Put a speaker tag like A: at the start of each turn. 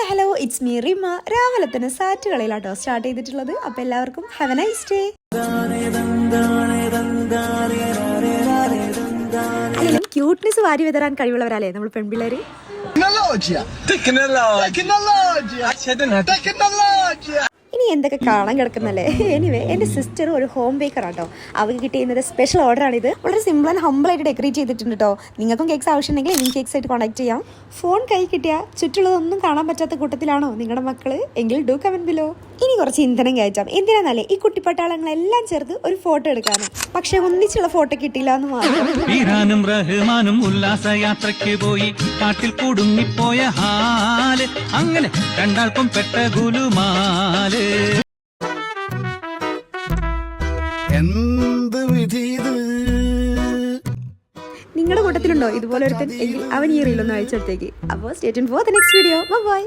A: Hello it's me Rima. രാവിലെ തന്നെ സാറ്റ് കളിയിലാട്ടോ start ചെയ്തിട്ടുള്ളത്. അപ്പോൾ എല്ലാവർക്കും ഹാവ് എ നൈസ് ഡേ. അല്ലെങ്കിൽ ക്യൂട്ട്നെസ് വാരി വിതരാൻ കഴിവുള്ളവരല്ലേ നമ്മൾ പെൺപിള്ളേര്. ഇനി എന്തൊക്കെ കാണാൻ കിടക്കുന്നല്ലേ. എനിവേ എൻ്റെ സിസ്റ്റർ ഒരു ഹോം ബേക്കർ ആട്ടോ. അവർക്ക് കിട്ടിയത് സ്പെഷ്യൽ ഓർഡറാണിത്. വളരെ സിമ്പിൾ ആൻഡ് ഹംബിളായിട്ട് ഡെക്കറേറ്റ് ചെയ്തിട്ടുണ്ട് കേട്ടോ. നിങ്ങൾക്കും കേക്ക്സ് ആവശ്യമുണ്ടെങ്കിൽ എനിക്ക് കേക്ക്സ് ആയിട്ട് കോൺടാക്ട് ചെയ്യാം. ഫോൺ കൈ കിട്ടിയാൽ ചുറ്റുള്ളതൊന്നും കാണാൻ പറ്റാത്ത കൂട്ടത്തിലാണോ നിങ്ങളുടെ മക്കള്? എങ്കിൽ ഡു കമന്റ് ബിലോ. ഇനി കുറച്ച് ഇന്ധനം കയറ്റാം. എന്തിനാന്നല്ലേ ഈ കുട്ടിപ്പട്ടാളങ്ങളെല്ലാം ചേർത്ത് ഒരു ഫോട്ടോ എടുക്കാനും. പക്ഷെ ഒന്നിച്ചുള്ള ഫോട്ടോ കിട്ടിയില്ല എന്ന് മാത്രം.
B: റഹ്മാനും ഉല്ലാസയാത്രയ്ക്ക് പോയി കാട്ടിൽ കുടുങ്ങിപ്പോയ ഹാല് അങ്ങനെ രണ്ടാൾക്കും പെട്ട ഗുലുമാല്.
C: എന്ത് വിധി
A: നിങ്ങളുടെ കൂട്ടത്തിലുണ്ടോ ഇതുപോലെ ഒരുത്തൻ? എങ്കിൽ അവൻ ഈ റീലൊന്ന് അയച്ചെടുത്തേക്ക്. അപ്പോൾ stay tuned for the next video. By.